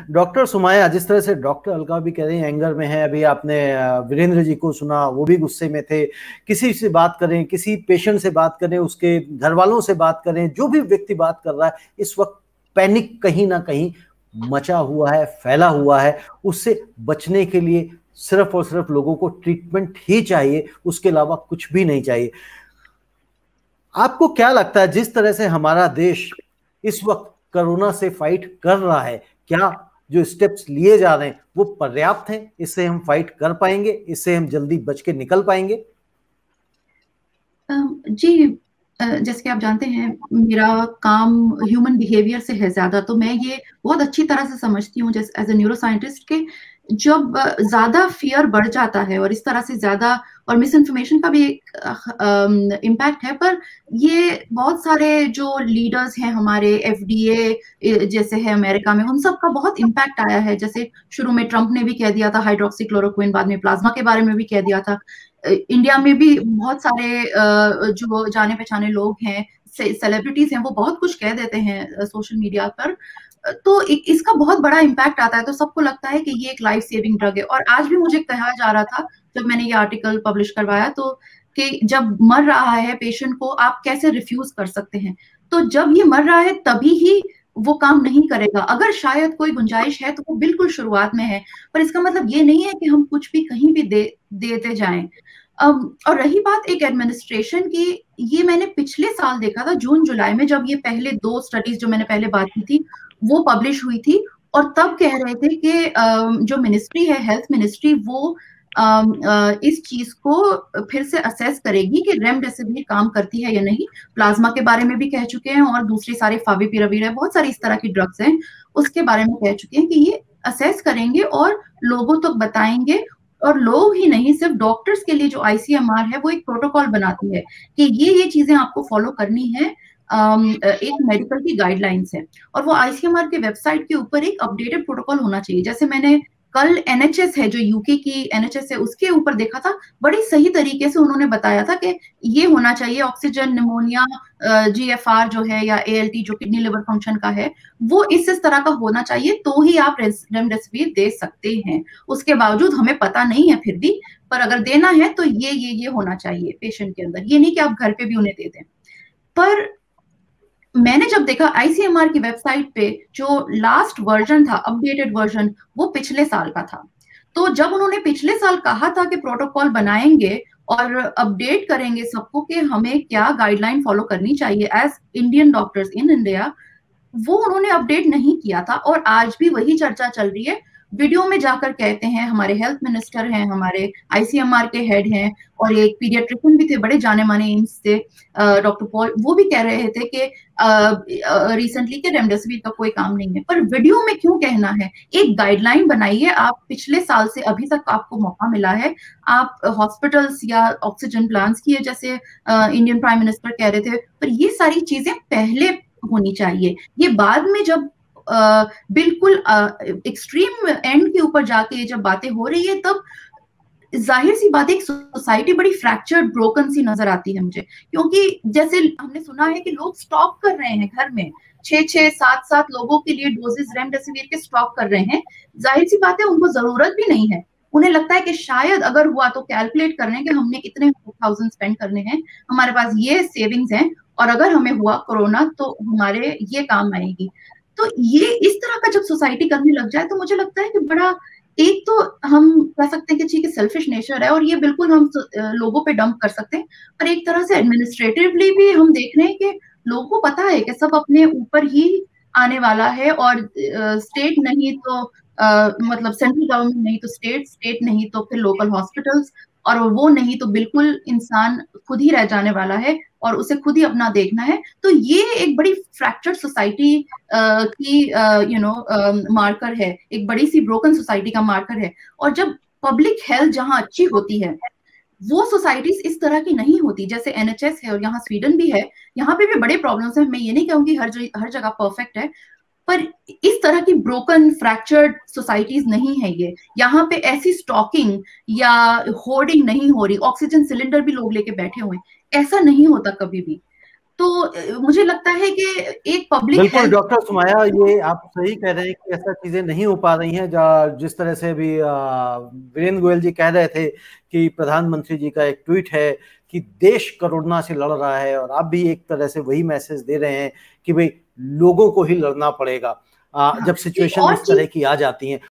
Doctor Somaiya, जिस तरह से डॉक्टर अलका भी कह रही हैं एंगर में है, अभी आपने वीरेंद्र जी को सुना, वो भी गुस्से में थे। किसी से बात करें, किसी पेशेंट से बात करें, उसके घर वालों से बात करें, जो भी व्यक्ति बात कर रहा है इस वक्त पैनिक कहीं ना कहीं मचा हुआ है, फैला हुआ है। उससे बचने के लिए सिर्फ और सिर्फ लोगों को ट्रीटमेंट ही चाहिए, उसके अलावा कुछ भी नहीं चाहिए। आपको क्या लगता है, जिस तरह से हमारा देश इस वक्त कोरोना से फाइट कर रहा है, क्या जो स्टेप्स लिए जा रहे हैं वो पर्याप्त हैं? इससे हम फाइट कर पाएंगे? इससे हम जल्दी बच के निकल पाएंगे? जी, जैसे कि आप जानते हैं मेरा काम ह्यूमन बिहेवियर से है ज्यादा, तो मैं ये बहुत अच्छी तरह से समझती हूँ जैसे एज ए न्यूरो साइंटिस्ट के जब ज्यादा फियर बढ़ जाता है और इस तरह से ज्यादा, और मिस इन्फॉर्मेशन का भी एक इम्पैक्ट है, पर ये बहुत सारे जो लीडर्स हैं हमारे, एफडीए जैसे है अमेरिका में, उन सब का बहुत इम्पैक्ट आया है। जैसे शुरू में ट्रंप ने भी कह दिया था हाइड्रोक्सीक्लोरोक्विन, बाद में प्लाज्मा के बारे में भी कह दिया था। इंडिया में भी बहुत सारे जो जाने पहचाने लोग हैं, सेलिब्रिटीज हैं, वो बहुत कुछ कह देते हैं सोशल मीडिया पर। तो इसका बहुत बड़ा इम्पैक्ट आता है, तो सबको लगता है कि ये एक लाइफ सेविंग ड्रग है। और आज भी मुझे कहा जा रहा था जब मैंने ये आर्टिकल पब्लिश करवाया, तो कि जब मर रहा है पेशेंट को आप कैसे रिफ्यूज कर सकते हैं? तो जब ये मर रहा है तभी ही वो काम नहीं करेगा। अगर शायद कोई गुंजाइश है तो वो बिल्कुल शुरुआत में है, पर इसका मतलब ये नहीं है कि हम कुछ भी कहीं भी देते जाएं। और रही बात एक एडमिनिस्ट्रेशन की, ये मैंने पिछले साल देखा था जून जुलाई में, जब ये पहले 2 स्टडीज जो मैंने पहले बात की थी वो पब्लिश हुई थी, और तब कह रहे थे कि जो मिनिस्ट्री है, हेल्थ मिनिस्ट्री, वो इस चीज को फिर से असेस करेगी कि रेमडेसिविर काम करती है या नहीं। प्लाज्मा के बारे में भी कह चुके हैं, और दूसरी सारी फाविपिराविर है, बहुत सारी इस तरह की ड्रग्स हैं, उसके बारे में कह चुके हैं कि ये असेस करेंगे और लोगों तक बताएंगे। और लोग ही नहीं, सिर्फ डॉक्टर्स के लिए जो आईसीएमआर है वो एक प्रोटोकॉल बनाती है कि ये चीजें आपको फॉलो करनी है, एक मेडिकल की गाइडलाइंस है, और वो आईसीएमआर के वेबसाइट के ऊपर एक अपडेटेड प्रोटोकॉल होना चाहिए। जैसे मैंने कल एनएचएस है, जो यूके की एनएचएस है, उसके ऊपर देखा था, बड़ी सही तरीके से उन्होंने बताया था कि ये होना चाहिए ऑक्सीजन, निमोनिया, जीएफआर जो है, या एएलटी जो किडनी लिवर फंक्शन का है, वो इस तरह का होना चाहिए, तो ही आप रेमडेसिविर दे सकते हैं। उसके बावजूद हमें पता नहीं है फिर भी, पर अगर देना है तो ये होना चाहिए पेशेंट के अंदर, ये नहीं कि आप घर पे भी उन्हें दे दें। पर मैंने जब देखा आईसीएमआर की वेबसाइट पे जो लास्ट वर्जन था, अपडेटेड वर्जन, वो पिछले साल का था। तो जब उन्होंने पिछले साल कहा था कि प्रोटोकॉल बनाएंगे और अपडेट करेंगे सबको कि हमें क्या गाइडलाइन फॉलो करनी चाहिए as Indian doctors in India, वो उन्होंने अपडेट नहीं किया था। और आज भी वही चर्चा चल रही है। वीडियो में जाकर कहते हैं, हमारे हेल्थ मिनिस्टर हैं, हमारे आईसीएमआर के हेड हैं, और एक पीडियाट्रिशियन भी थे बड़े जाने माने एम्स से, डॉक्टर पॉल, वो भी कह रहे थे कि रिसेंटली के रेमडेसिविर का कोई काम नहीं है। पर वीडियो में क्यों कहना है? एक गाइडलाइन बनाइए। आप पिछले साल से अभी तक आपको मौका मिला है, आप हॉस्पिटल्स या ऑक्सीजन प्लांट्स की, जैसे इंडियन प्राइम मिनिस्टर कह रहे थे, पर ये सारी चीजें पहले होनी चाहिए। ये बाद में जब बिल्कुल एक्सट्रीम एंड के ऊपर जाके जब बातें हो रही है, तब जाहिर सी बात है, एक सोसाइटी बड़ी फ्रैक्चर्ड, ब्रोकन सी नजर आती है मुझे। क्योंकि जैसे हमने सुना है कि लोग स्टॉक कर रहे हैं घर में, 6-6, 7-7 लोगों के लिए डोजेस रेमडेसिविर के स्टॉक कर रहे हैं। जाहिर सी बात है उनको जरूरत भी नहीं है, उन्हें लगता है कि शायद अगर हुआ तो कैलकुलेट कर रहे हैं कि हमने कितने 1000 स्पेंड करने हैं, हमारे पास ये सेविंग्स हैं, और अगर हमें हुआ कोरोना तो हमारे ये काम आएगी। तो ये इस तरह का जब सोसाइटी करने लग जाए, तो मुझे लगता है कि बड़ा, एक तो हम कह सकते हैं कि ठीक है सेल्फिश नेचर है, और ये बिल्कुल हम लोगों पे डंप कर सकते हैं, पर एक तरह से एडमिनिस्ट्रेटिवली भी हम देख रहे हैं कि लोगों को पता है कि सब अपने ऊपर ही आने वाला है, और स्टेट नहीं तो मतलब सेंट्रल गवर्नमेंट नहीं तो स्टेट, स्टेट नहीं तो फिर लोकल हॉस्पिटल्स, और वो नहीं तो बिल्कुल इंसान खुद ही रह जाने वाला है, और उसे खुद ही अपना देखना है। तो ये एक बड़ी फ्रैक्चर्ड सोसाइटी की मार्कर है, एक बड़ी सी ब्रोकन सोसाइटी का मार्कर है। और जब पब्लिक हेल्थ जहां अच्छी होती है, वो सोसाइटीज इस तरह की नहीं होती। जैसे एनएचएस है, और यहाँ स्वीडन भी है, यहाँ पे भी बड़े प्रॉब्लम्स हैं। मैं ये नहीं कहूंगी हर जगह परफेक्ट है, पर इस तरह की ब्रोकन फ्रैक्चर्ड सोसाइटीज नहीं है ये। यहाँ पे ऐसी स्टॉकिंग या होर्डिंग नहीं हो रही, ऑक्सीजन सिलेंडर भी लोग लेके बैठे हुए हैं, ऐसा नहीं होता कभी भी। तो मुझे लगता है कि एक पब्लिक बिल्कुल हेल्थ। डॉक्टर सुमाया, ये आप सही कह रहे हैं कि ऐसा चीजें नहीं हो पा रही हैं। जिस तरह से अभी वीरेंद्र गोयल जी कह रहे थे कि प्रधानमंत्री जी का एक ट्वीट है कि देश कोरोना से लड़ रहा है, और आप भी एक तरह से वही मैसेज दे रहे हैं कि भाई लोगों को ही लड़ना पड़ेगा जब एक सिचुएशन और इस चीज तरह की आ जाती है।